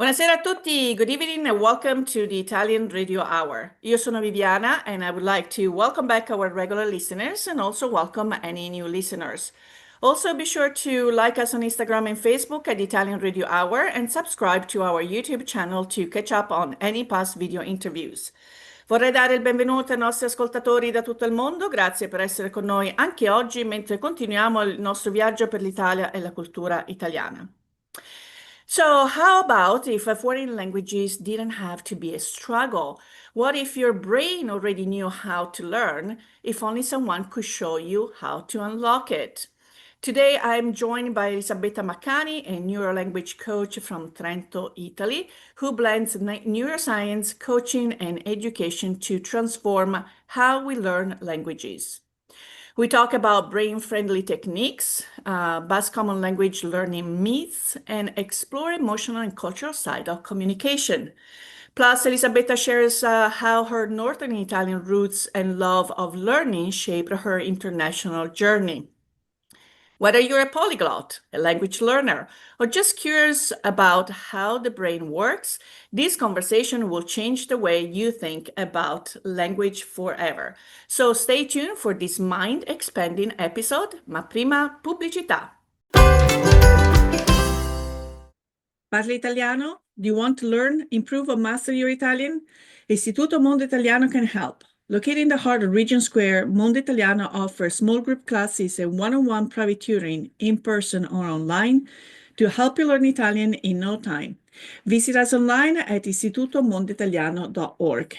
Buonasera a tutti. Good evening and welcome to the Italian Radio Hour. Io sono Viviana and I would like to welcome back our regular listeners and also welcome any new listeners. Also, be sure to like us on Instagram and Facebook at Italian Radio Hour and subscribe to our YouTube channel to catch up on any past video interviews. Vorrei dare il benvenuto ai nostri ascoltatori da tutto il mondo. Grazie per essere con noi anche oggi mentre continuiamo il nostro viaggio per l'Italia e la cultura italiana. So, how about if foreign languages didn't have to be a struggle? What if your brain already knew how to learn, if only someone could show you how to unlock it? Today, I'm joined by Elisabetta Maccani, a neurolanguage coach from Trento, Italy, who blends neuroscience, coaching, and education to transform how we learn languages. We talk about brain-friendly techniques, bust common language learning myths, and explore emotional and cultural side of communication. Plus, Elisabetta shares how her Northern Italian roots and love of learning shaped her international journey. Whether you're a polyglot, a language learner, or just curious about how the brain works, this conversation will change the way you think about language forever. So stay tuned for this mind-expanding episode, ma prima pubblicità. Parli italiano? Do you want to learn, improve, or master your Italian? Istituto Mondo Italiano can help. Located in the heart of Regent Square, Mondo Italiano offers small group classes and one-on-one private tutoring in person or online to help you learn Italian in no time. Visit us online at istitutomondoitaliano.org.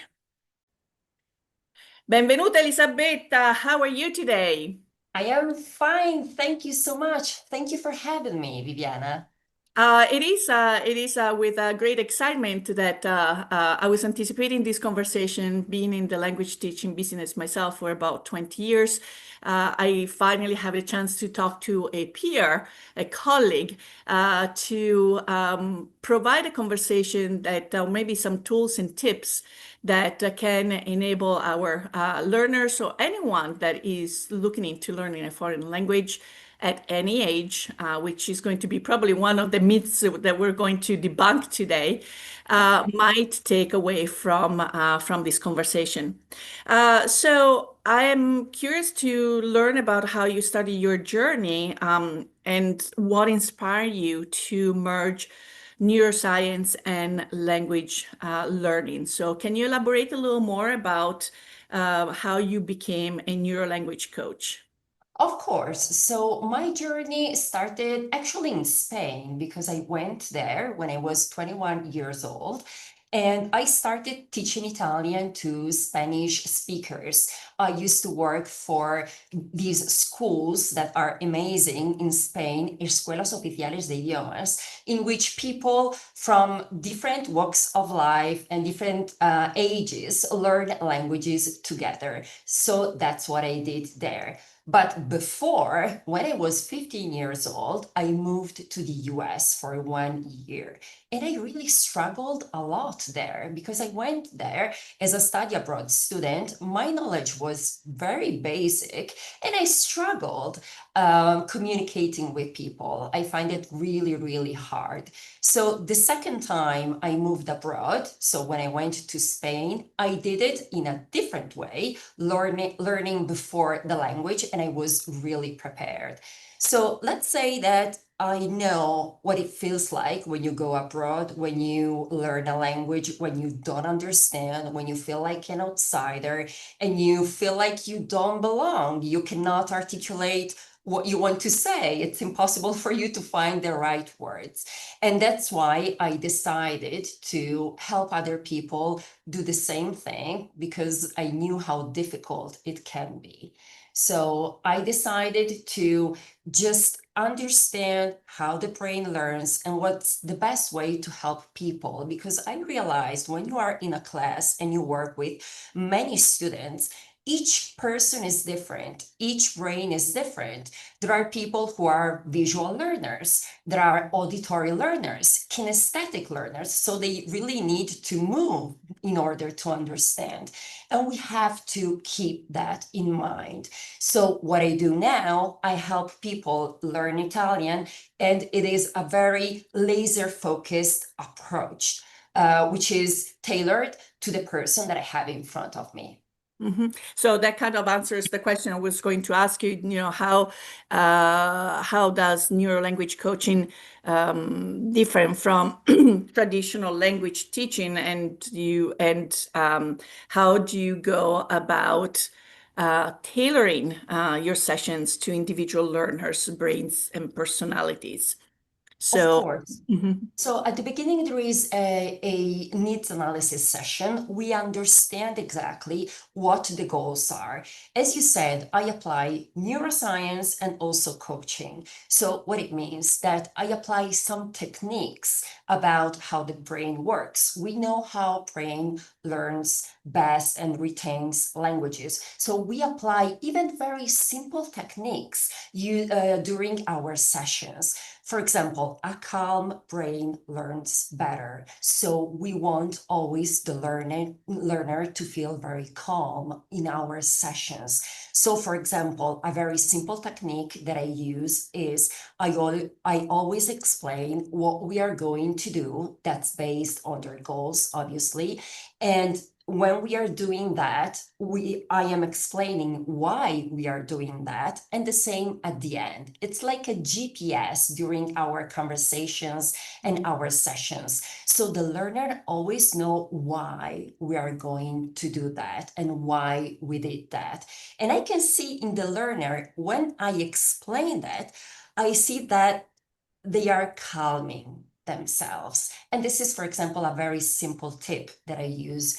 Benvenuta Elisabetta, how are you today? I am fine. Thank you so much. Thank you for having me, Viviana. It is with great excitement that I was anticipating this conversation, being in the language teaching business myself for about 20 years. I finally have a chance to talk to a peer, a colleague, to provide a conversation that maybe some tools and tips that can enable our learners or anyone that is looking into learning a foreign language at any age, which is going to be probably one of the myths that we're going to debunk today, might take away from this conversation. So I am curious to learn about how you study your journey and what inspired you to merge neuroscience and language learning. So can you elaborate a little more about how you became a neurolanguage coach? Of course. So my journey started actually in Spain because I went there when I was 21 years old. And I started teaching Italian to Spanish speakers. I used to work for these schools that are amazing in Spain, Escuelas Oficiales de Idiomas, in which people from different walks of life and different ages learn languages together. So that's what I did there. But before, when I was 15 years old, I moved to the US for 1 year. And I really struggled a lot there because I went there as a study abroad student. My knowledge was very basic and I struggled communicating with people. I find it really, really hard. So the second time I moved abroad, so when I went to Spain, I did it in a different way, learning before the language, and I was really prepared. So let's say that I know what it feels like when you go abroad, when you learn a language, when you don't understand, when you feel like an outsider, and you feel like you don't belong, you cannot articulate what you want to say. It's impossible for you to find the right words. And that's why I decided to help other people do the same thing because I knew how difficult it can be. So I decided to just understand how the brain learns and what's the best way to help people. Because I realized when you are in a class and you work with many students, each person is different. Each brain is different. There are people who are visual learners. There are auditory learners, kinesthetic learners. So they really need to move in order to understand. And we have to keep that in mind. So what I do now, I help people learn Italian, and it is a very laser focused approach, which is tailored to the person that I have in front of me. So that kind of answers the question I was going to ask you, how does neurolanguage coaching different from traditional language teaching, and how do you go about tailoring your sessions to individual learners' brains and personalities? Of So, course. mhm. So at the beginning, there is a needs analysis session. We understand exactly what the goals are. As you said, I apply neuroscience and also coaching. So what it means that I apply some techniques about how the brain works. We know how brain learns best and retains languages. So we apply even very simple techniques during our sessions. For example, a calm brain learns better. So we want always the learner to feel very calm in our sessions. So for example, a very simple technique that I use is I always explain what we are going to do. That's based on their goals, obviously. And when we are doing that, I am explaining why we are doing that, and the same at the end. It's like a GPS during our conversations and our sessions. So the learner always know why we are going to do that and why we did that. And I can see in the learner, when I explain that, I see that they are calming themselves. And this is, for example, a very simple tip that I use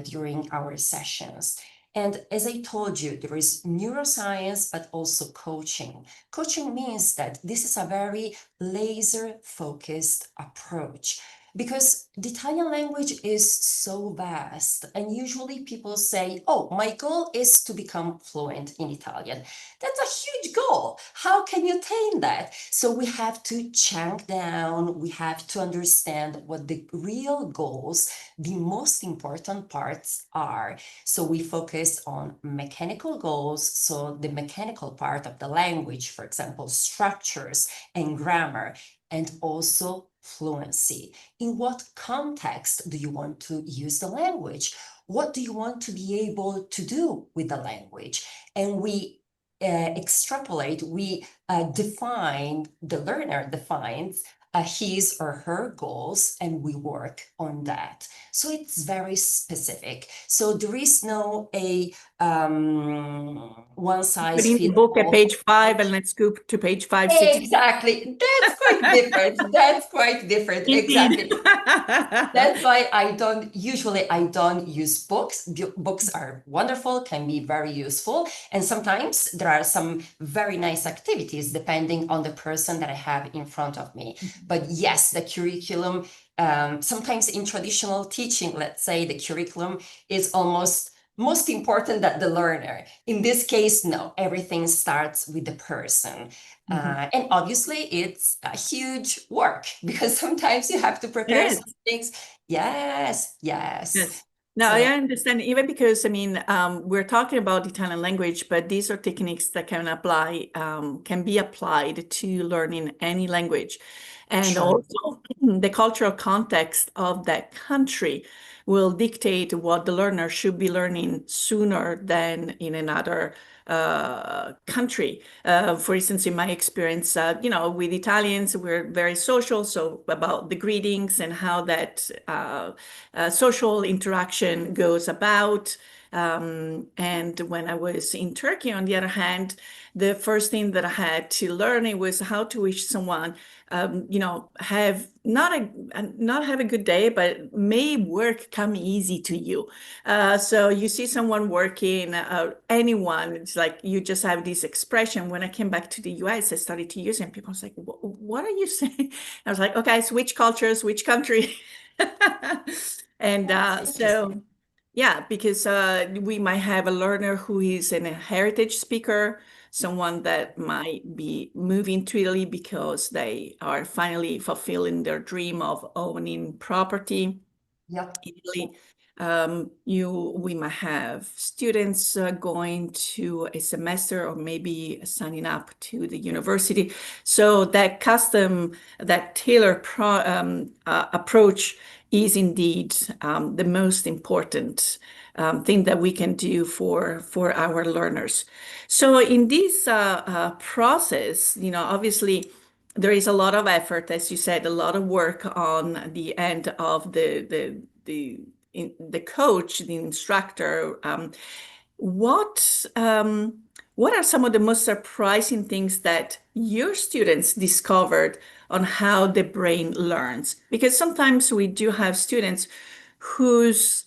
during our sessions. And as I told you, there is neuroscience, but also coaching. Coaching means that this is a very laser focused approach, because the Italian language is so vast. And usually people say, oh, my goal is to become fluent in Italian. That's a huge goal. How can you attain that? So we have to chunk down, we have to understand what the real goals, the most important parts are. So we focus on mechanical goals. So the mechanical part of the language, for example, structures and grammar, and also fluency. In what context do you want to use the language? What do you want to be able to do with the language? And we extrapolate, we define, the learner defines his or her goals, and we work on that. So it's very specific. So there is no one size Putting the fits book at all. page 5 and let's go to page 5, 6. Exactly. That's quite different. That's quite different. Indeed. Exactly. That's why I don't use books. Books are wonderful, can be very useful. And sometimes there are some very nice activities depending on the person that I have in front of me. But yes, the curriculum, sometimes in traditional teaching, let's say the curriculum is almost most important than the learner. In this case, no, everything starts with the person. And obviously, it's a huge work because sometimes you have to It prepare is. some things. Yes, yes. Yes. Now, I So understand, even because, I mean, we're talking about Italian language, but these are techniques that can be applied to learning any language. And sure. also, the cultural context of that country will dictate what the learner should be learning sooner than in another country. For instance, in my experience, with Italians, we're very social, so about the greetings and how that social interaction goes about. And when I was in Turkey, on the other hand, the first thing that I had to learn it was how to wish someone, have not have a good day, but may work come easy to you. So you see someone working, anyone, it's like you just have this expression. When I came back to the US, I started to use it, and people was like, "What are you saying?" I was like, "Okay, switch cultures, which country?" And That's so interesting. Yeah, because we might have a learner who is a heritage speaker, someone that might be moving to Italy because they are finally fulfilling their dream of owning property. Yep. Italy. We might have students going to a semester or maybe signing up to the university. So that tailored approach is indeed the most important thing that we can do for our learners. So in this process, obviously there is a lot of effort, as you said, a lot of work on the end of the coach, the instructor. What what are some of the most surprising things that your students discovered on how the brain learns? Because sometimes we do have students whose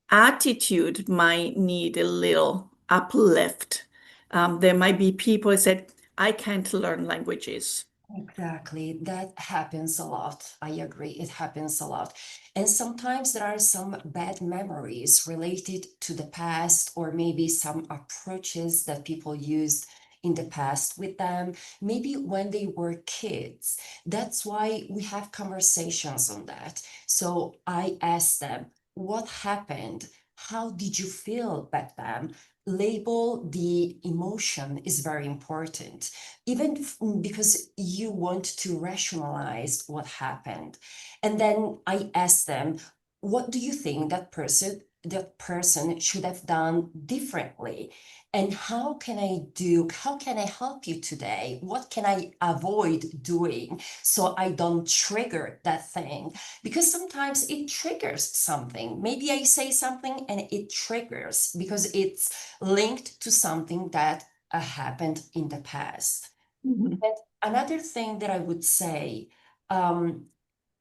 attitude might need a little uplift. There might be people who said, I can't learn languages. Exactly. That happens a lot. I agree. It happens a lot. And sometimes there are some bad memories related to the past, or maybe some approaches that people used in the past with them, maybe when they were kids. That's why we have conversations on that. So I ask them, what happened? How did you feel back then? Label the emotion is very important, even because you want to rationalize what happened. And then I ask them, what do you think that person should have done differently? And how can I help you today? What can I avoid doing so I don't trigger that thing? Because sometimes it triggers something. Maybe I say something and it triggers because it's linked to something that happened in the past. Mhm. And another thing that I would say, um,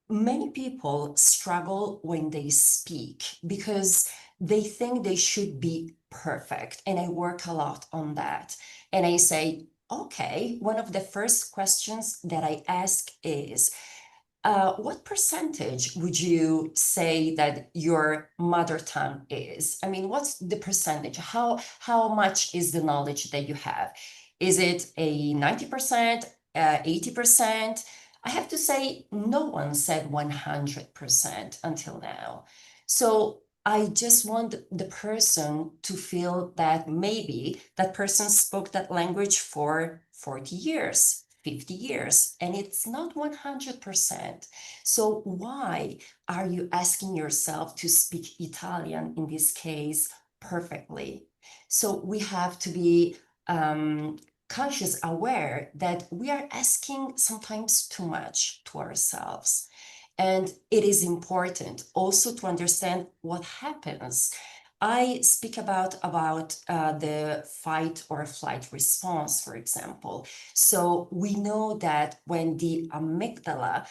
many people struggle when they speak because they think they should be perfect. And I work a lot on that. And I say, okay, one of the first questions that I ask is, what percentage would you say that your mother tongue is? I mean, what's the percentage? How much is the knowledge that you have? Is it a 90%, 80%? I have to say, no one said 100% until now. So I just want the person to feel that maybe that person spoke that language for 40 years, 50 years, and it's not 100%. So why are you asking yourself to speak Italian in this case perfectly? So we have to be conscious, aware that we are asking sometimes too much to ourselves. And it is important also to understand what happens. I speak about the fight or flight response, for example. So we know that when the amygdala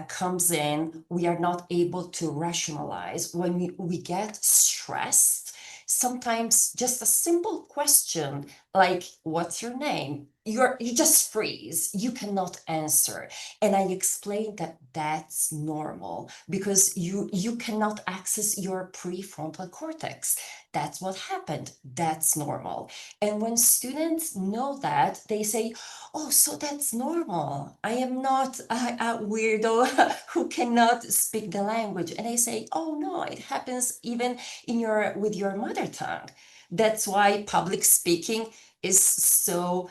comes in, we are not able to rationalize. When we get stressed, sometimes just a simple question like, "What's your name?" You just freeze. You cannot answer. And I explained that that's normal because you cannot access your prefrontal cortex. That's what happened. That's normal. And when students know that, they say, "Oh, so that's normal. I am not a weirdo who cannot speak the language." And I say, "Oh no, it happens even in your with your mother tongue." That's why public speaking is so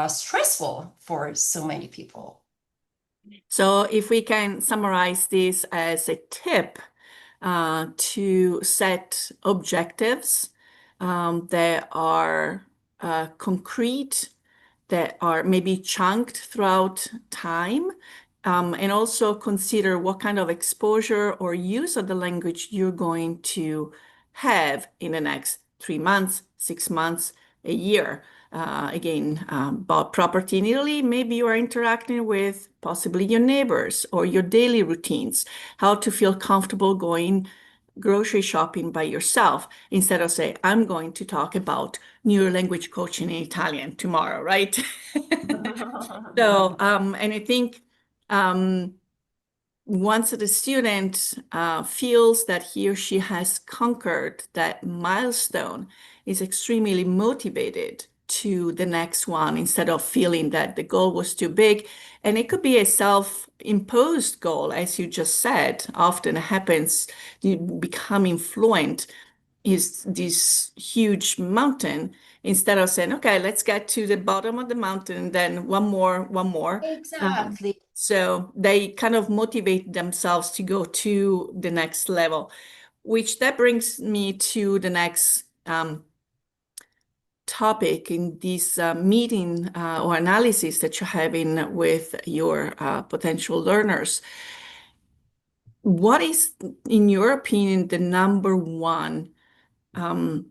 stressful for so many people. So if we can summarize this as a tip to set objectives that are concrete, that are maybe chunked throughout time, and also consider what kind of exposure or use of the language you're going to have in the next 3 months, 6 months, a year. Again, bought property in Italy, maybe you are interacting with possibly your neighbors or your daily routines, how to feel comfortable going grocery shopping by yourself instead of say, I'm going to talk about neurolanguage coaching in Italian tomorrow, right? So, and I think um, once the student feels that he or she has conquered that milestone, is extremely motivated to the next one instead of feeling that the goal was too big. And it could be a self-imposed goal, as you just said, often happens, you becoming fluent is this huge mountain instead of saying, okay, let's get to the bottom of the mountain, then one more, one more. Exactly. So they kind of motivate themselves to go to the next level, which that brings me to the next topic in this meeting or analysis that you're having with your potential learners. What is, in your opinion, the number one um,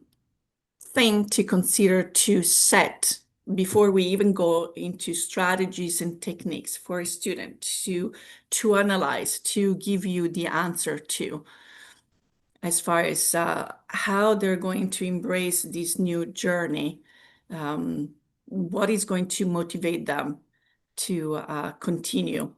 thing to consider to set before we even go into strategies and techniques for a student to analyze, to give you the answer to, as far as how they're going to embrace this new journey, what is going to motivate them to continue?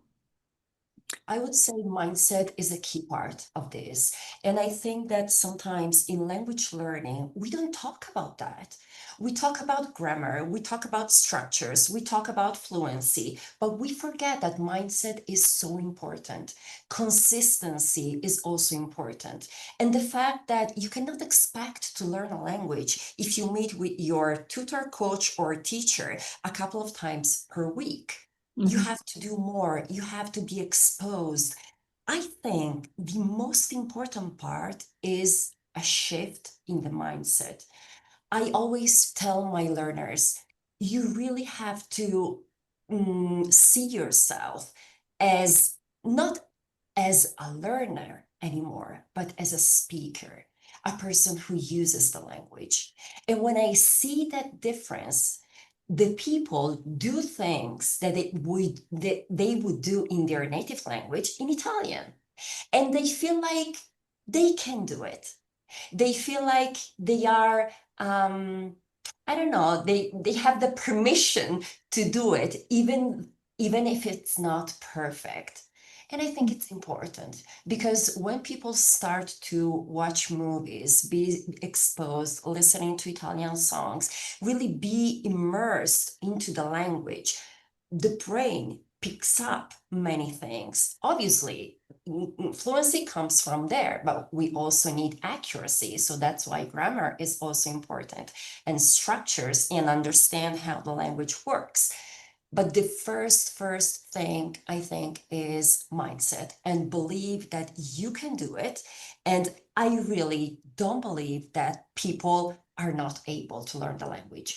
I would say mindset is a key part of this. And I think that sometimes in language learning, we don't talk about that. We talk about grammar, we talk about structures, we talk about fluency, but we forget that mindset is so important. Consistency is also important. And the fact that you cannot expect to learn a language if you meet with your tutor, coach, or teacher a couple of times per week. You Mhm. have to do more. You have to be exposed. I think the most important part is a shift in the mindset. I always tell my learners, you really have to see yourself as not as a learner anymore, but as a speaker, a person who uses the language. And when I see that difference, the people do things that they would do in their native language in Italian, and they feel like they can do it. They feel like they are I don't know, they have the permission to do it, even if it's not perfect. And I think it's important because when people start to watch movies, be exposed, listening to Italian songs, really be immersed into the language, the brain picks up many things. Obviously, fluency comes from there, but we also need accuracy. So that's why grammar is also important, and structures, and understand how the language works. But the first thing I think is mindset, and believe that you can do it. And I really don't believe that people are not able to learn the language,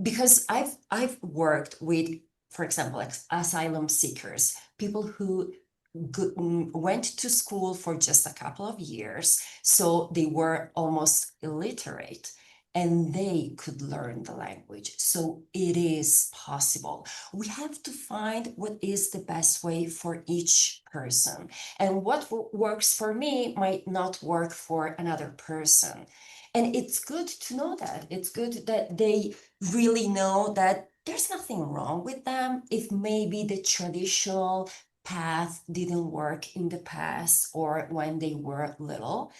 because I've worked with, for example, asylum seekers, people who went to school for just a couple of years, so they were almost illiterate, and they could learn the language. So it is possible. We have to find what is the best way for each person. And what works for me might not work for another person. And it's good to know that. It's good that they really know that there's nothing wrong with them if maybe the traditional path didn't work in the past or when they were little.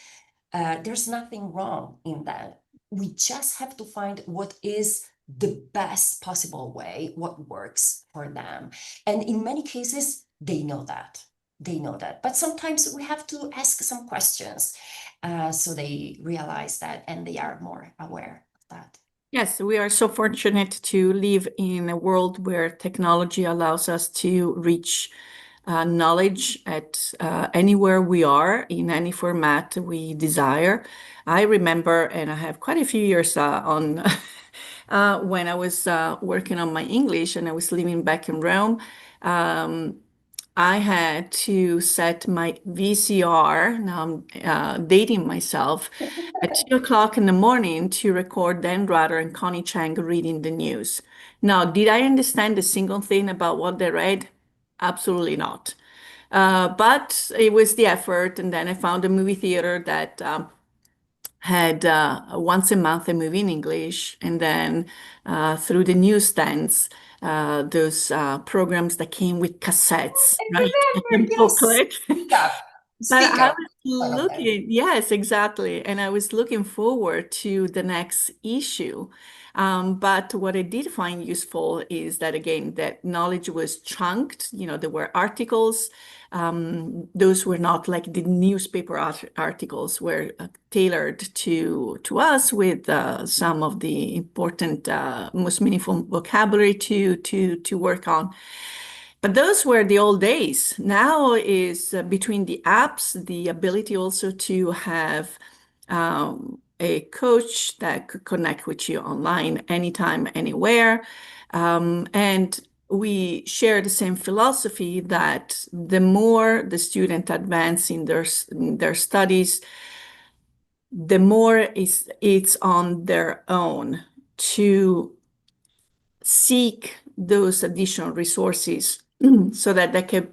There's nothing wrong in that. We just have to find what is the best possible way, what works for them. And in many cases, they know that. They know that. But sometimes we have to ask some questions so they realize that and they are more aware of that. Yes, we are so fortunate to live in a world where technology allows us to reach knowledge at anywhere we are in any format we desire. I remember, and I have quite a few years on when I was working on my English and I was living back in Rome. Um, I had to set my VCR, now I'm dating myself, at 2 o'clock in the morning to record Dan Rather and Connie Chang reading the news. Now, did I understand a single thing about what they read? Absolutely not. But it was the effort, and then I found a movie theater that had once a month a movie in English, and then through the newsstands, those programs that came with cassettes, I right? remember, And yes. booklet. Speak up. But Speak I up. was One of them. looking, yes, exactly. And I was looking forward to the next issue. But what I did find useful is that, again, that knowledge was chunked. There were articles. Those were not like the newspaper articles were tailored to us with some of the important, most meaningful vocabulary to work on. But those were the old days. Now is between the apps, the ability also to have a coach that could connect with you online anytime, anywhere. And we share the same philosophy that the more the student advance in their studies, the more it's on their own to seek those additional resources so that they can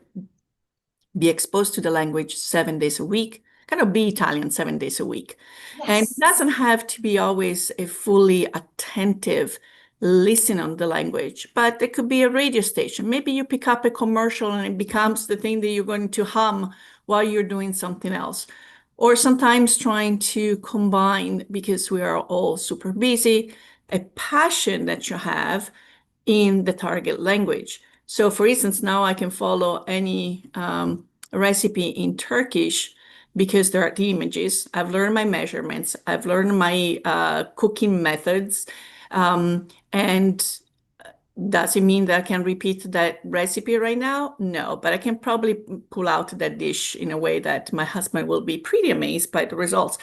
be exposed to the language 7 days a week, kind of be Italian 7 days a week. And it Yes. doesn't have to be always a fully attentive listen on the language, but it could be a radio station. Maybe you pick up a commercial and it becomes the thing that you're going to hum while you're doing something else. Or sometimes trying to combine, because we are all super busy, a passion that you have in the target language. So for instance, now I can follow any recipe in Turkish because there are the images. I've learned my measurements. I've learned my cooking methods. And does it mean that I can repeat that recipe right now? No, but I can probably pull out that dish in a way that my husband will be pretty amazed by the results.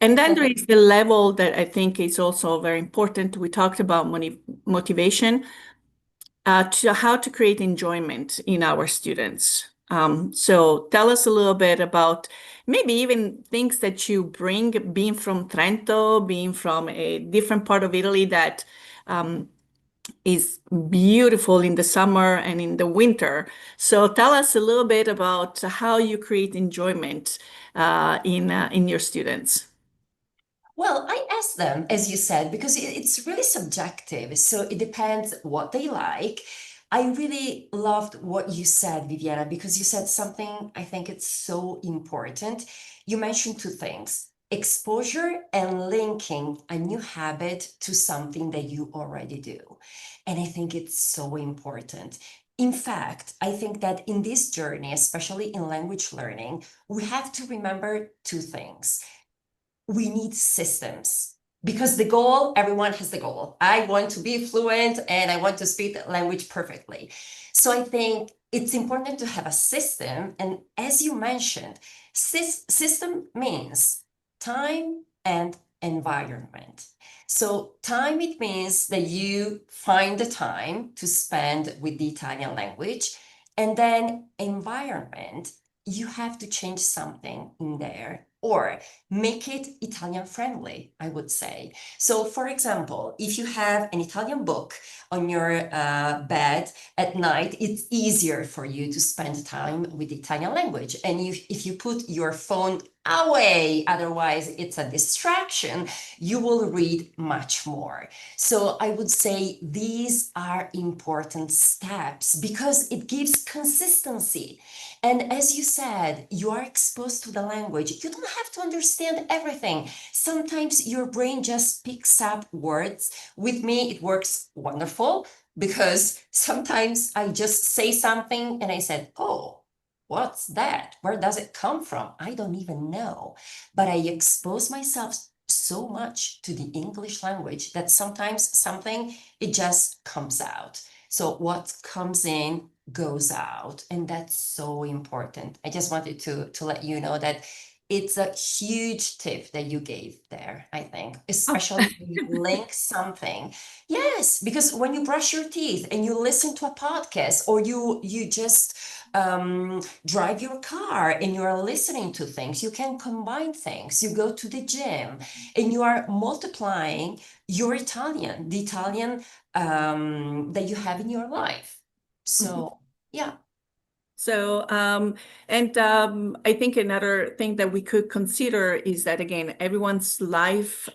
And then there is the level that I think is also very important. We talked about motivation, to how to create enjoyment in our students. So tell us a little bit about maybe even things that you bring, being from Trento, being from a different part of Italy that is beautiful in the summer and in the winter. So tell us a little bit about how you create enjoyment in your students. Well, I asked them, as you said, because it's really subjective. So it depends what they like. I really loved what you said, Viviana, because you said something I think it's so important. You mentioned two things: exposure and linking a new habit to something that you already do. And I think it's so important. In fact, I think that in this journey, especially in language learning, we have to remember two things. We need systems, because the goal, everyone has the goal. I want to be fluent and I want to speak the language perfectly. So I think it's important to have a system. And as you mentioned, system means time and environment. So time, it means that you find the time to spend with the Italian language. And then environment, you have to change something in there, or make it Italian friendly, I would say. So for example, if you have an Italian book on your bed at night, it's easier for you to spend time with the Italian language. And if you put your phone away, otherwise it's a distraction, you will read much more. So I would say these are important steps because it gives consistency. And as you said, you are exposed to the language. You don't have to understand everything. Sometimes your brain just picks up words. With me, it works wonderful because sometimes I just say something and I said, oh, what's that? Where does it come from? I don't even know. But I expose myself so much to the English language that sometimes something, it just comes out. So what comes in goes out, and that's so important. I just wanted to let you know that it's a huge tip that you gave there, I think, Oh. especially when you link something. Yes, because when you brush your teeth and you listen to a podcast, or you just drive your car and you are listening to things, you can combine things. You go to the gym and you are multiplying your Italian, the Italian that you have in your life. So, yeah. So, and I think another thing that we could consider is that, again, everyone's life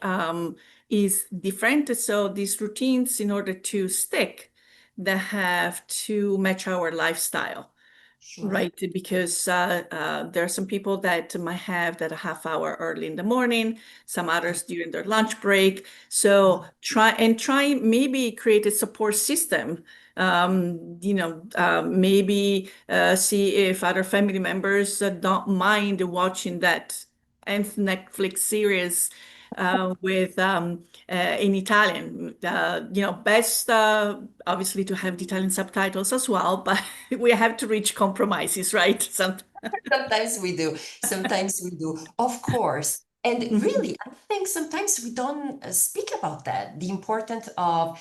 is different. So these routines, in order to stick, that have to match our lifestyle. Sure. Right, because there are some people that might have that a half hour early in the morning, some others during their lunch break. So try maybe create a support system. Maybe see if other family members don't mind watching that nth Netflix series with in Italian. Best obviously to have the Italian subtitles as well, but we have to reach compromises, right? Sometimes we do. Sometimes we do. Of course. And Mhm, really, I think sometimes we don't speak about that, the importance of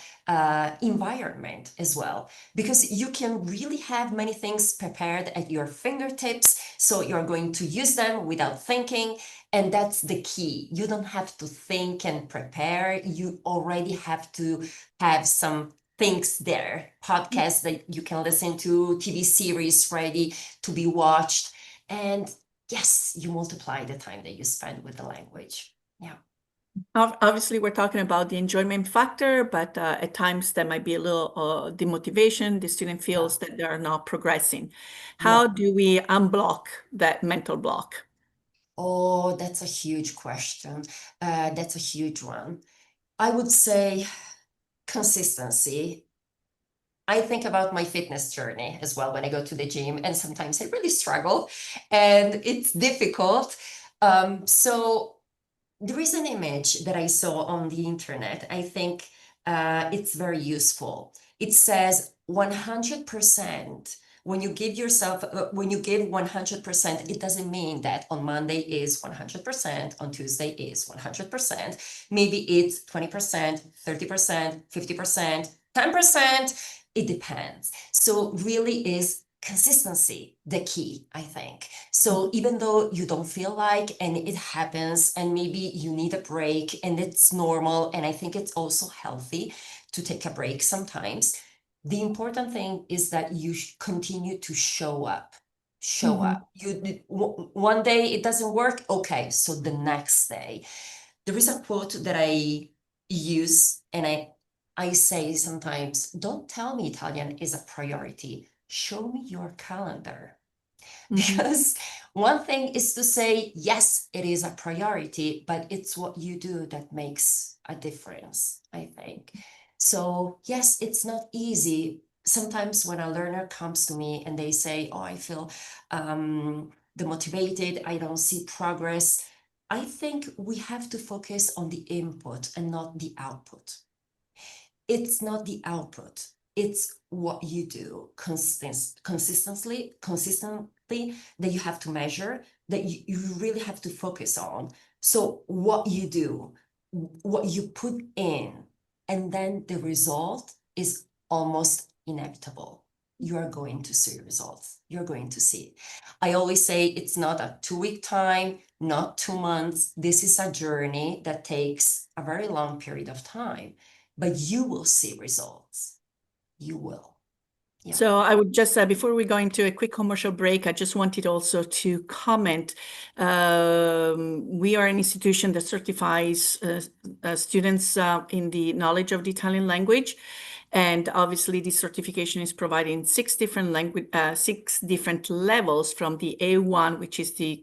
environment as well, because you can really have many things prepared at your fingertips. So you're going to use them without thinking. And that's the key. You don't have to think and prepare. You already have to have some things there, podcasts that you can listen to, TV series ready to be watched. And yes, you multiply the time that you spend with the language. Yeah. Obviously, we're talking about the enjoyment factor, but at times there might be a little demotivation. The student Yeah. feels that they are not progressing. Yeah. How do we unblock that mental block? Oh, that's a huge question. That's a huge one. I would say consistency. I think about my fitness journey as well when I go to the gym, and sometimes I really struggle and it's difficult. So there is an image that I saw on the internet. I think it's very useful. It says 100%. When you give yourself, when you give 100%, it doesn't mean that on Monday is 100%, on Tuesday is 100%. Maybe it's 20%, 30%, 50%, 10%. It depends. So really is consistency the key, I think. So even though you don't feel like, and it happens, and maybe you need a break, and it's normal, and I think it's also healthy to take a break sometimes. The important thing is that you continue to show up. Show Mhm. up. One day it doesn't work. Okay, so the next day. There is a quote that I use, and I say sometimes, don't tell me Italian is a priority. Show me your calendar. Mhm. Because one thing is to say, yes, it is a priority, but it's what you do that makes a difference, I think. So, yes, it's not easy. Sometimes when a learner comes to me and they say, oh, I feel demotivated, I don't see progress, I think we have to focus on the input and not the output. It's not the output, it's what you do consistently that you have to measure, that you really have to focus on. So what you do, what you put in, and then the result is almost inevitable. You are going to see results. You're going to see. I always say it's not a 2 week time, not 2 months. This is a journey that takes a very long period of time, but you will see results. You will. Yeah. So I would just, before we go into a quick commercial break, I just wanted also to comment. We are an institution that certifies students in the knowledge of the Italian language. And obviously, this certification is providing six different levels from the A1, which is the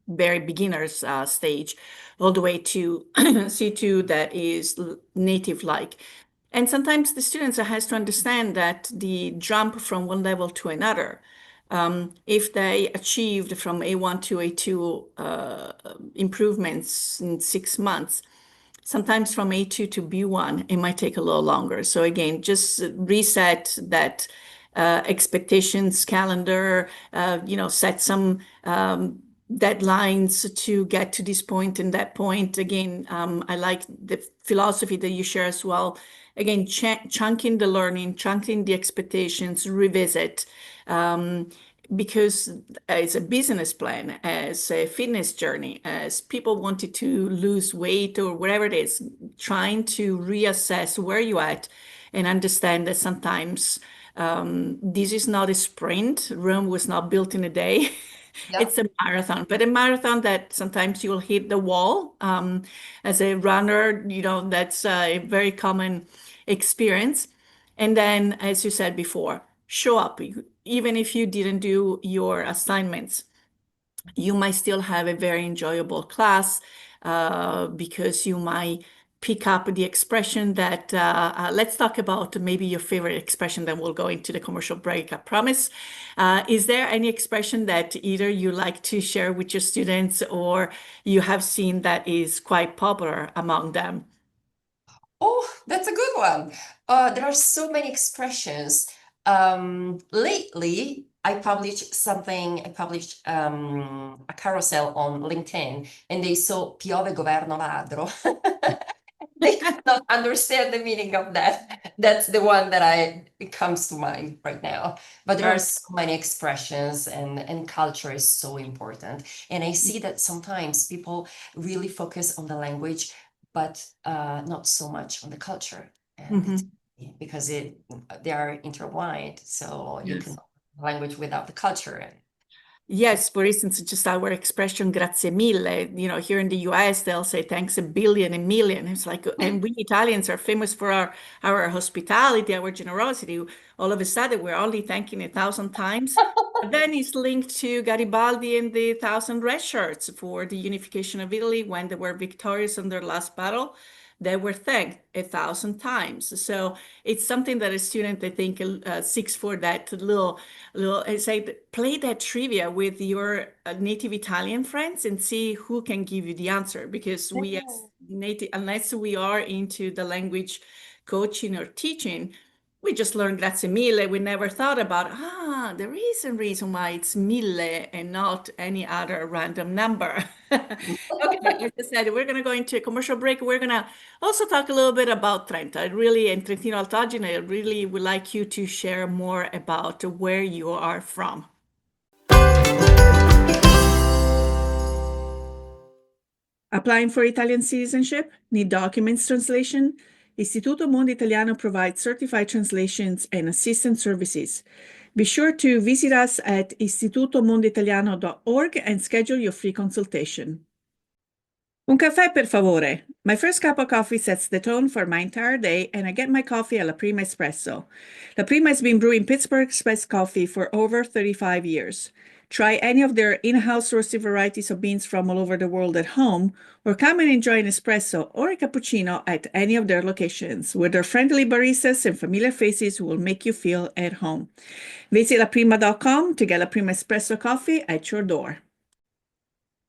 very beginner's stage, all the way to C2 that is native-like. And sometimes the students has to understand that the jump from one level to another, if they achieved from A1 to A2 improvements in 6 months, sometimes from A2 to B1, it might take a little longer. So again, just reset that expectations calendar, set some deadlines to get to this point and that point. Again, I like the philosophy that you share as well. Again, chunking the learning, chunking the expectations, revisit. Because as a business plan, as a fitness journey, as people wanted to lose weight or whatever it is, trying to reassess where you're at and understand that sometimes this is not a sprint. Rome was not built in a day. Yeah. It's a marathon, but a marathon that sometimes you'll hit the wall. As a runner, that's a very common experience. And then, as you said before, show up. Even if you didn't do your assignments, you might still have a very enjoyable class because you might pick up the expression that let's talk about maybe your favorite expression, then we'll go into the commercial break, I promise. Is there any expression that either you like to share with your students or you have seen that is quite popular among them? Oh, that's a good one. There are so many expressions. Lately, I published a carousel on LinkedIn, and they saw piove governo ladro. They could not understand the meaning of that. That's the one that it comes to mind right now. But there are Oh. so many expressions, and culture is so important. And I see that sometimes people really focus on the language, but not so much on the culture. And it's Mhm. because they are intertwined, so you Yes. can language without the culture. And Yes, for instance, just our expression grazie mille. Here in the US, they'll say thanks a billion, a million. It's like, and we Italians are famous for our hospitality, our generosity. All of a sudden, we're only thanking 1,000 times. But then it's linked to Garibaldi and the thousand red shirts for the unification of Italy when they were victorious in their last battle. They were thanked 1,000 times. So it's something that a student, I think, seeks for that little, I say, play that trivia with your native Italian friends and see who can give you the answer. Because we, as native, unless we are into the language coaching or teaching, we just learn grazie mille. We never thought about, there is a reason why it's mille and not any other random number. Okay, as I said, we're going to go into a commercial break. We're going to also talk a little bit about Trento. And Trentino Altagine, I really would like you to share more about where you are from. Applying for Italian citizenship? Need documents translation? Istituto Mondo Italiano provides certified translations and assistance services. Be sure to visit us at istitutomondoitaliano.org and schedule your free consultation. Un caffè, per favore. My first cup of coffee sets the tone for my entire day, and I get my coffee at La Prima Espresso. La Prima has been brewing Pittsburgh Express coffee for over 35 years. Try any of their in-house roasted varieties of beans from all over the world at home, or come and enjoy an espresso or a cappuccino at any of their locations, where their friendly baristas and familiar faces will make you feel at home. Visit laprima.com to get La Prima Espresso coffee at your door.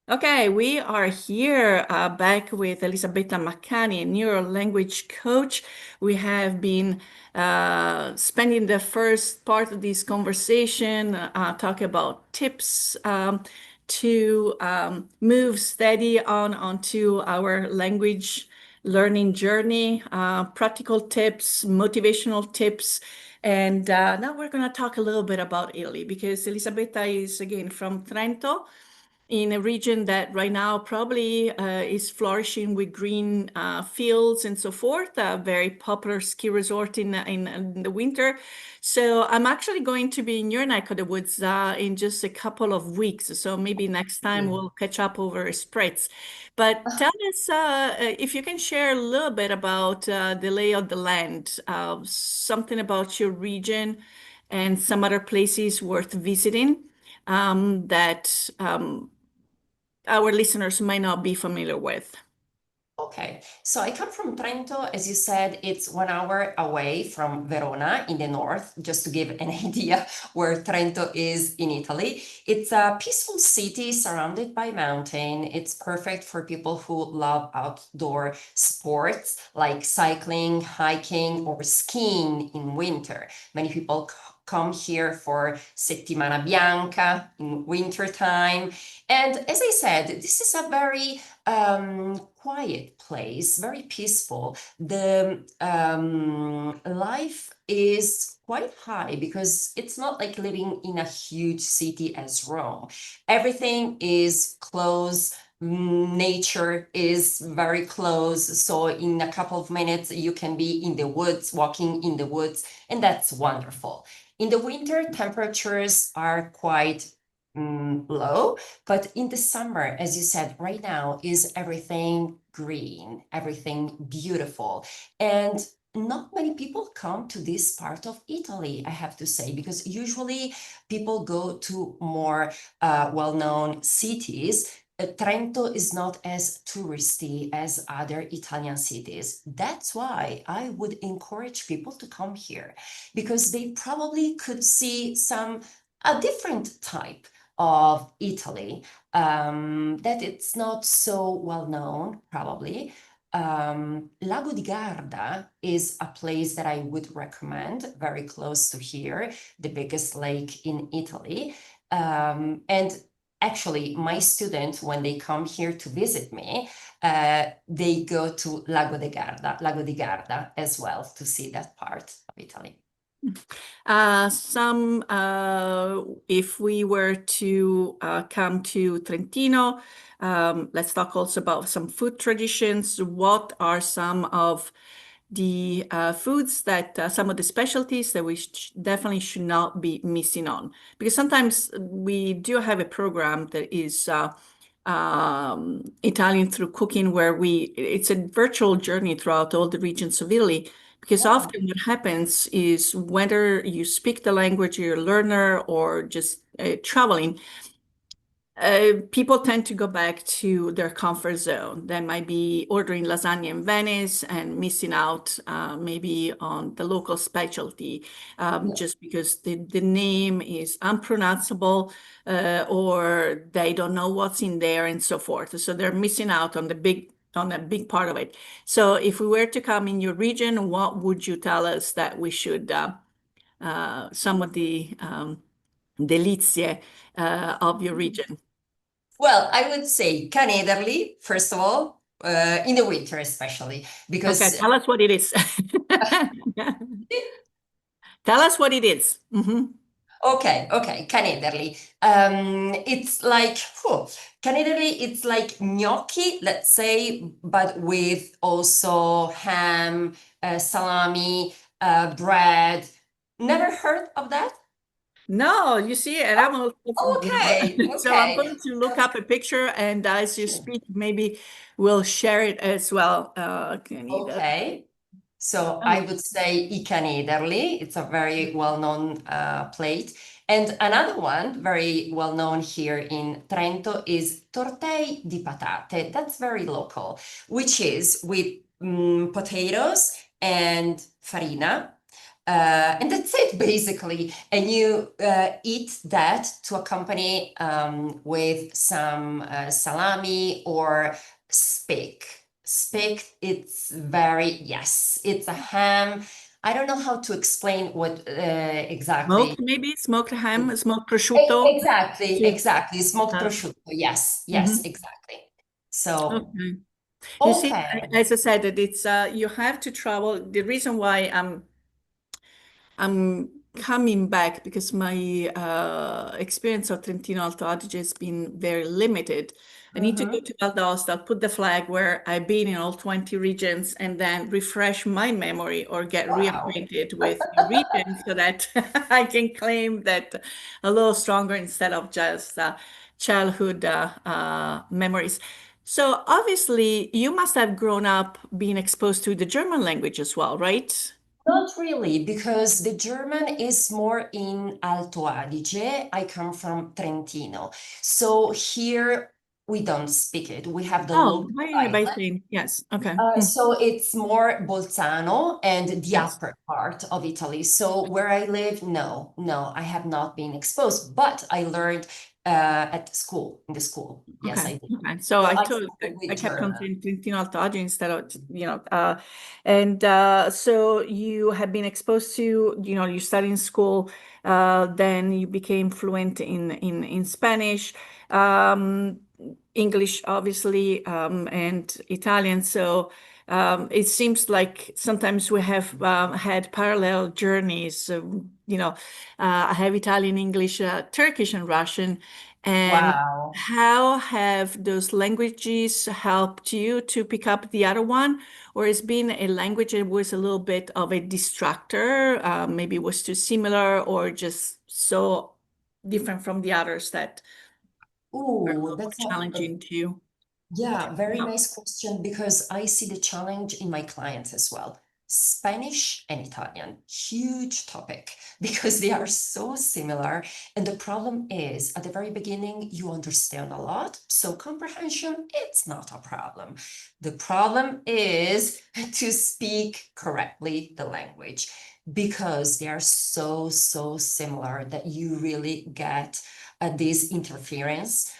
Okay, we are here back with Elisabetta Maccani, a neurolanguage coach. We have been spending the first part of this conversation talking about tips to move steady onto our language learning journey, practical tips, motivational tips. And now we're going to talk a little bit about Italy because Elisabetta is again from Trento in a region that right now probably is flourishing with green fields and so forth, a very popular ski resort in the winter. So I'm actually going to be in your neck of the woods in just a couple of weeks. So maybe next time we'll catch up over spritz. But tell us if you can share a little bit about the lay of the land, something about your region and some other places worth visiting that our listeners might not be familiar with. Okay, so I come from Trento. As you said, it's 1 hour away from Verona in the north, just to give an idea where Trento is in Italy. It's a peaceful city surrounded by mountain. It's perfect for people who love outdoor sports like cycling, hiking, or skiing in winter. Many people come here for Settimana Bianca in winter time. And as I said, this is a very quiet place, very peaceful. The life is quite high because it's not like living in a huge city as Rome. Everything is close. Nature is very close. So in a couple of minutes, you can be in the woods, walking in the woods, and that's wonderful. In the winter, temperatures are quite low, but in the summer, as you said, right now is everything green, everything beautiful. And not many people come to this part of Italy, I have to say, because usually people go to more well-known cities. Trento is not as touristy as other Italian cities. That's why I would encourage people to come here, because they probably could see a different type of Italy that it's not so well known, probably. Lago di Garda is a place that I would recommend, very close to here, the biggest lake in Italy. And actually, my students, when they come here to visit me, they go to Lago di Garda as well to see that part of Italy. If we were to come to Trentino, let's talk also about some food traditions. What are some of the foods that some of the specialties that we definitely should not be missing on? Because sometimes we do have a program that is Italian through cooking, where it's a virtual journey throughout all the regions of Italy. Because Yeah. often what happens is whether you speak the language, you're a learner, or just traveling, people tend to go back to their comfort zone. They might be ordering lasagna in Venice and missing out maybe on the local specialty Yeah. just because the name is unpronounceable or they don't know what's in there and so forth. So they're missing out on a big part of it. So if we were to come in your region, what would you tell us that we should some of the delizie of your region? Well, I would say Canederli, first of all, in the winter especially, Okay, because tell us what it is. Tell us what it is. okay, Canederli. It's like Canederli. It's like gnocchi, let's say, but with also ham, salami, bread. Never heard of that? No, you see, and I'm also, Okay, so I'm okay, going to look up a picture, and as you sure. speak, maybe we'll share it as well. Canada. Okay. So I Oh, would say I Canederli. It's a very well-known plate. And another one, very well-known here in Trento, is tortei di patate. That's very local, which is with potatoes and farina. And that's it, basically. And you eat that to accompany with some salami or speck. Speck, yes, it's a ham. I don't know how to explain what exactly. smoked, maybe smoked ham, smoked prosciutto. To, Exactly. Smoked uh, prosciutto. Yes, yes, mhm. exactly. So, Okay. You see, okay. as I said, that it's you have to travel. The reason why I'm coming back because my experience of Trentino Alto Adige has been very limited. I need to go Mhm. to Val d'Aosta, put the flag where I've been in all 20 regions, and then refresh my memory or get Wow. reacquainted with the region so that I can claim that a little stronger instead of just childhood memories. So obviously, you must have grown up being exposed to the German language as well, right? Not really, because the German is more in Alto Adige. I come from Trentino. So here we don't speak it. We have the Oh, local by dialect. saying yes. Okay. So it's more Bolzano and the Yes. upper part of Italy. So where I live, no, I have not been exposed, but I learned at school, in the school. Yes, Okay. I did. Okay. So So I I told started I with kept on German. saying Trentino Alto Adige instead of and so you have been exposed to you studied in school, then you became fluent in Spanish, um, English obviously, and Italian. So it seems like sometimes we have had parallel journeys. I have Italian, English, Turkish, and Russian. And Wow. how have those languages helped you to pick up the other one? Or has been a language that was a little bit of a distractor, maybe was too similar or just so different from the others that were a Ooh, little more that's challenging to yeah, very pick up? nice question because I see the challenge in my clients as well. Spanish and Italian, huge topic because they are so similar. And the problem is at the very beginning, you understand a lot. So comprehension, it's not a problem. The problem is to speak correctly the language because they are so, so similar that you really get this interference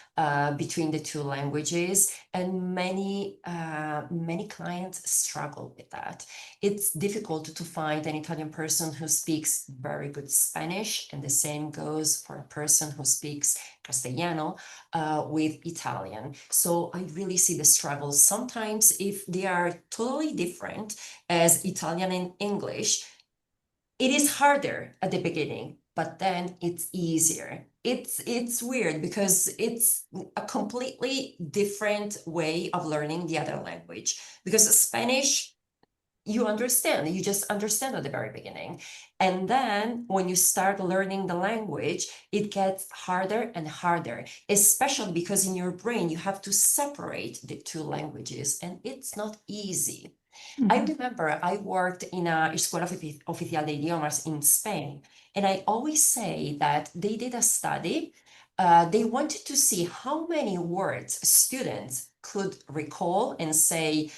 between the two languages, and many clients struggle with that. It's difficult to find an Italian person who speaks very good Spanish, and the same goes for a person who speaks Castellano with Italian. So I really see the struggles. Sometimes if they are totally different as Italian and English, it is harder at the beginning, but then it's easier. It's weird because it's a completely different way of learning the other language. Because Spanish, you understand, you just understand at the very beginning. And then when you start learning the language, it gets harder and harder, especially because in your brain, you have to separate the two languages, and it's not easy. I remember I worked in a Escuela Oficial de Idiomas in Spain, and I always say that they did a study. They wanted to see how many words students could recall and say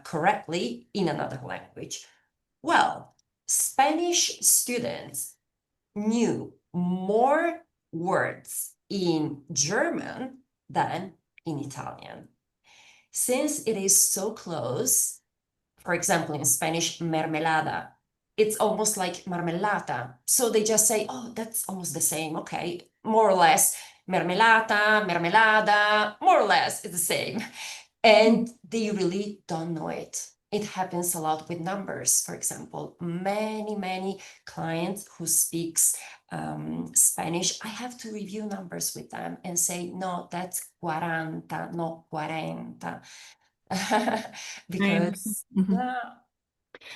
correctly in another language. Well, Spanish students knew more words in German than in Italian. Since it is so close, for example, in Spanish, mermelada, it's almost like marmelata. So they just say, oh, that's almost the same. Okay, more or less, mermelata, mermelada, more or less, it's the same. And they really don't know it. It happens a lot with numbers, for example. Many clients who speaks Spanish, I have to review numbers with them and say, no, that's 40, not 40. I understand. Because, yeah.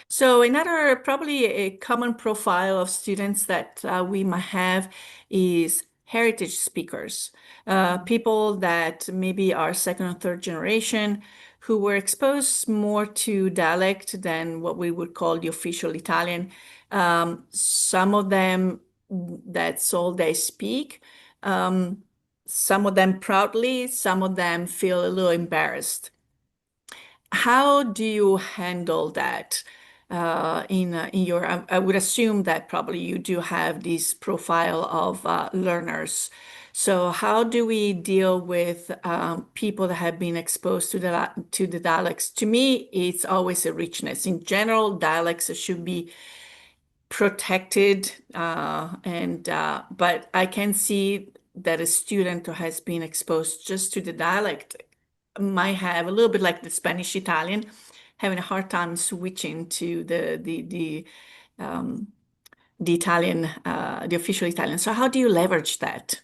So another probably a common profile of students that we might have is heritage speakers, people that maybe are second or third generation who were exposed more to dialect than what we would call the official Italian. Some of them, that's all they speak. Some of them proudly, some of them feel a little embarrassed. How do you handle that in your? I would assume that probably you do have this profile of learners. So how do we deal with people that have been exposed to the dialects? To me, it's always a richness. In general, dialects should be protected, and but I can see that a student who has been exposed just to the dialect might have a little bit like the Spanish Italian, having a hard time switching to um, the Italian, the official Italian. So how do you leverage that?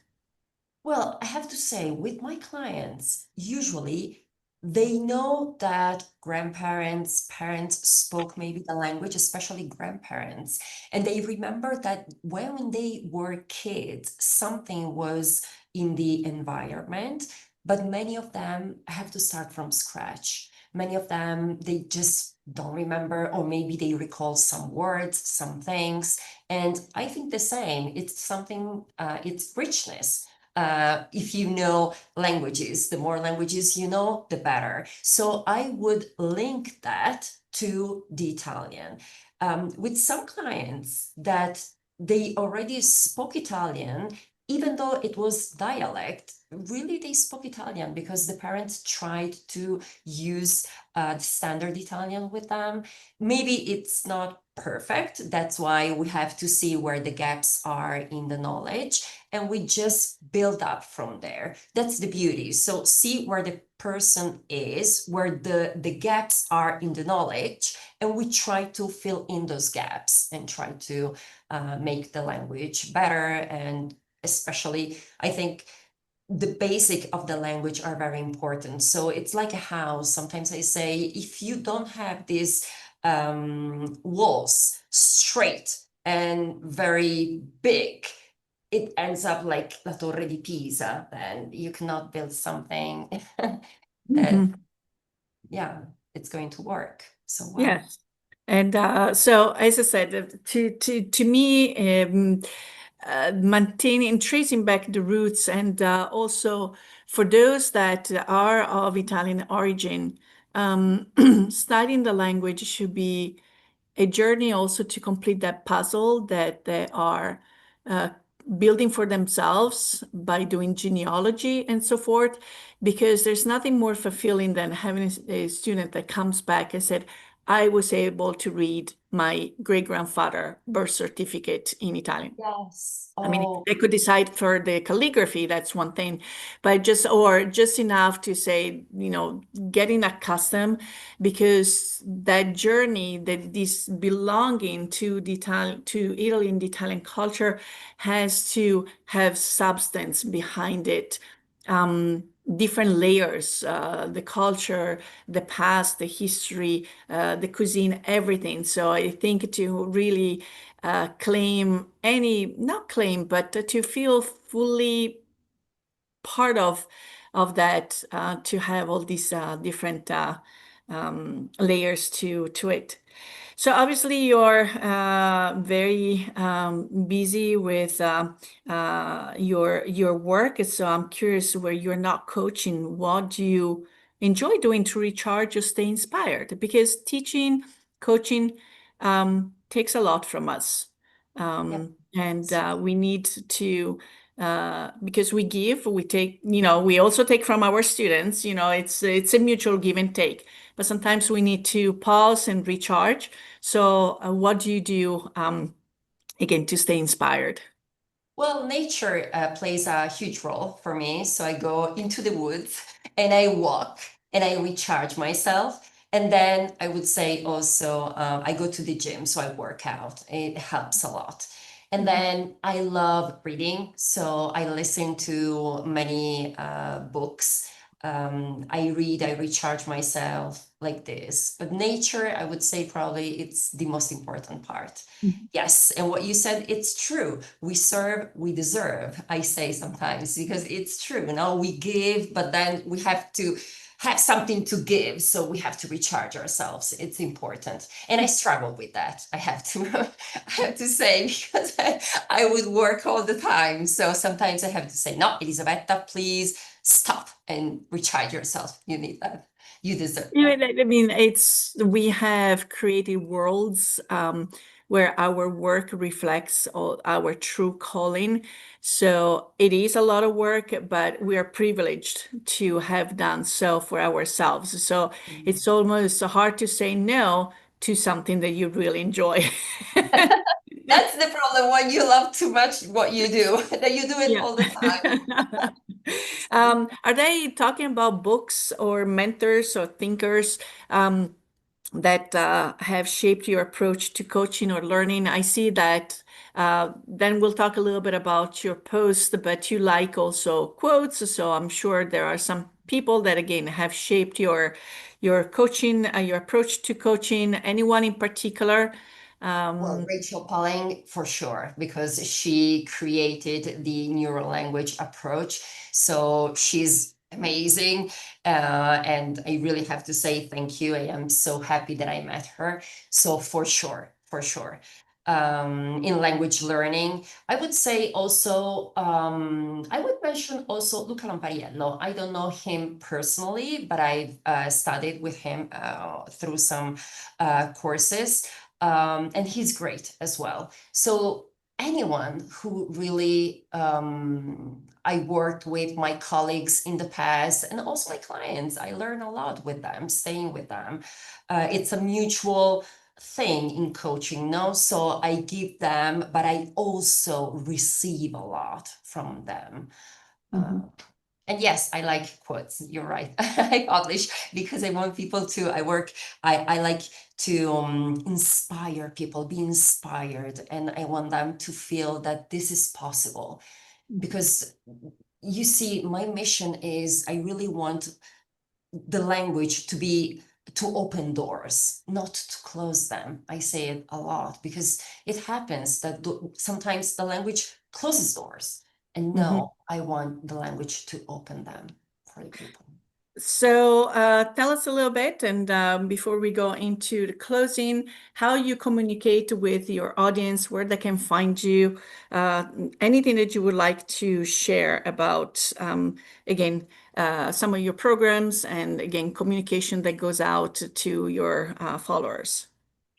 Well, I have to say, with my clients, usually they know that grandparents, parents spoke maybe the language, especially grandparents. And they remember that when they were kids, something was in the environment, but many of them have to start from scratch. Many of them, they just don't remember, or maybe they recall some words, some things. And I think the same, it's something, it's richness. If you know languages, the more languages you know, the better. So I would link that to the Italian. With some clients that they already spoke Italian, even though it was dialect, really they spoke Italian because the parents tried to use the standard Italian with them. Maybe it's not perfect. That's why we have to see where the gaps are in the knowledge, and we just build up from there. That's the beauty. So see where the person is, where the gaps are in the knowledge, and we try to fill in those gaps and try to make the language better. And especially, I think the basic of the language are very important. So it's like a house. Sometimes I say, if you don't have these walls straight and very big, it ends up like La Torre di Pisa. Then you cannot build something that, Mhm. yeah, it's going to work so well. Yes. And so, as I said, to me, maintaining, tracing back the roots, and also for those that are of Italian origin, studying the language should be a journey also to complete that puzzle that they are uh, building for themselves by doing genealogy and so forth, because there's nothing more fulfilling than having a student that comes back and said, I was able to read my great-grandfather birth certificate in Italian. Yes. I mean, Oh, they could decide for the calligraphy, that's one thing, but just enough to say, getting accustomed, because that journey, that this belonging to to Italy and the Italian culture has to have substance behind it. Different layers, the culture, the past, the history, the cuisine, everything. So I think to really not claim, but to feel fully part of that, to have all these different layers to it. So obviously you're very busy with your work. So I'm curious, where you're not coaching, what do you enjoy doing to recharge or stay inspired? Because teaching, coaching takes a lot from us. yeah. And we need to, because we give, we take, we also take from our students, it's a mutual give and take. But sometimes we need to pause and recharge. So, what do you do, again, to stay inspired? Well, nature plays a huge role for me. So I go into the woods and I walk and I recharge myself. And then I would say also I go to the gym, so I work out. It helps a lot. And then I love reading. So I listen to many books. I read, I recharge myself like this. But nature, I would say probably it's the most important part. Mhm. Yes, and what you said, it's true. We serve, we deserve, I say sometimes, because it's true. We give, but then we have to have something to give. So we have to recharge ourselves. It's important. And I struggle with that. I have to, I have to say, because I would work all the time. So sometimes I have to say, no, Elisabetta, please stop and recharge yourself. You need that. You deserve that. I mean, we have created worlds where our work reflects our true calling. So it is a lot of work, but we are privileged to have done so for ourselves. So it's almost hard to say no to something that you really enjoy. That's the problem when you love too much what you do, that you do it Yeah. all the time. Are they talking about books or mentors or thinkers that have shaped your approach to coaching or learning? I see that. Then we'll talk a little bit about your post, but you like also quotes, so I'm sure there are some people that again have shaped your coaching, your approach to coaching. Anyone in particular? Well, Um, Rachel Pauling for sure, because she created the neurolanguage approach. So she's amazing. And I really have to say thank you. I am so happy that I met her. So for sure, for sure. In language learning, I would say also, I would mention also Luca Lampariello. I don't know him personally, but I've studied with him through some courses, and he's great as well. So anyone who really I worked with, my colleagues in the past, and also my clients, I learn a lot with them, staying with them. It's a mutual thing in coaching, no? So I give them, but I also receive a lot from them. Uh, mhm, and yes, I like quotes. You're right. I publish because I want people to, I like to inspire people, be inspired. And I want them to feel that this is possible. Because you see, my mission is I really want the language to open doors, not to close them. I say it a lot because it happens that sometimes the language closes doors. And mhm. no, I want the language to open them for the people. Tell us a little bit, and before we go into the closing, how you communicate with your audience, where they can find you, uh, anything that you would like to share about, again, some of your programs, and again, communication that goes out to your followers.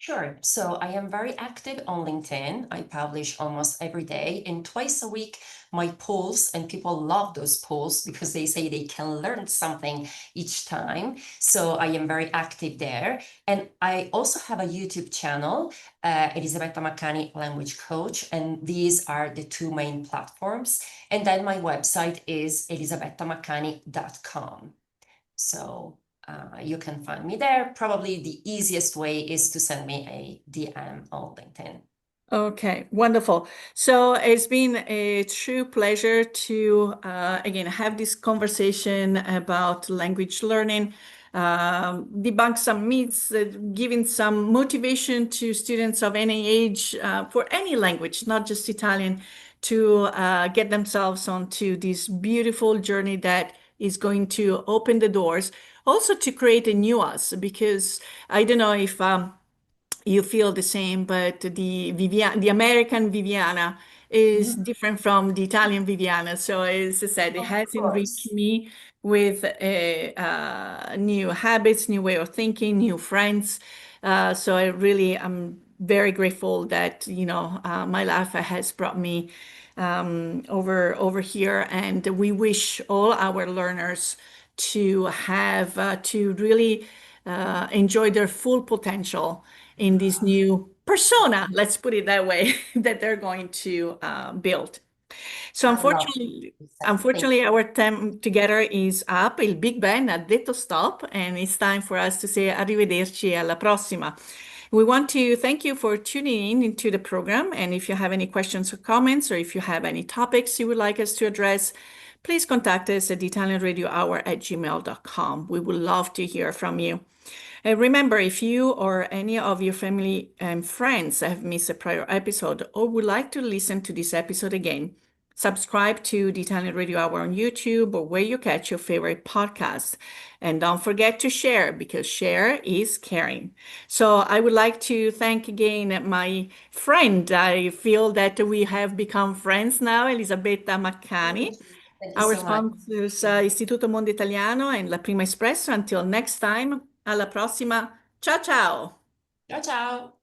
Sure. So I am very active on LinkedIn. I publish almost every day, and twice a week my polls, and people love those polls because they say they can learn something each time. So I am very active there. And I also have a YouTube channel, Elisabetta Maccani Language Coach, and these are the two main platforms. And then my website is elisabettamacani.com. So you can find me there. Probably the easiest way is to send me a DM on LinkedIn. Okay, wonderful. So it's been a true pleasure to again have this conversation about language learning, debunk some myths, giving some motivation to students of any age for any language, not just Italian, to get themselves onto this beautiful journey that is going to open the doors, also to create a new us, because I don't know if you feel the same, but the American Viviana is Mhm. different from the Italian Viviana. So as I said, it Of has enriched course. me with new habits, new way of thinking, new friends. So I really am very grateful that, my life has brought me over here, and we wish all our learners to have to really enjoy their full potential in this new persona, let's put it that way, that they're going to build. So I love unfortunately, what you said. Thank unfortunately, our time together is up. Il Big Ben ha detto stop, and it's time for us to say arrivederci alla prossima. We want to thank you for tuning in into the program. And if you have any questions or comments, or if you have any topics you would like us to address, please contact us at italianradiohour@gmail.com. We would love to hear from you. And remember, if you or any of your family and friends have missed a prior episode or would like to listen to this episode again, subscribe to the Italian Radio Hour on YouTube or where you catch your favorite podcast. And don't forget to share, because share is caring. So I would like to thank again my friend. I feel that we have become friends now, Elisabetta Maccani. you. Thank you Our so much. sponsors, Istituto Mondo Italiano and La Prima Espresso. Until next time, alla prossima. Ciao ciao! Ciao, ciao.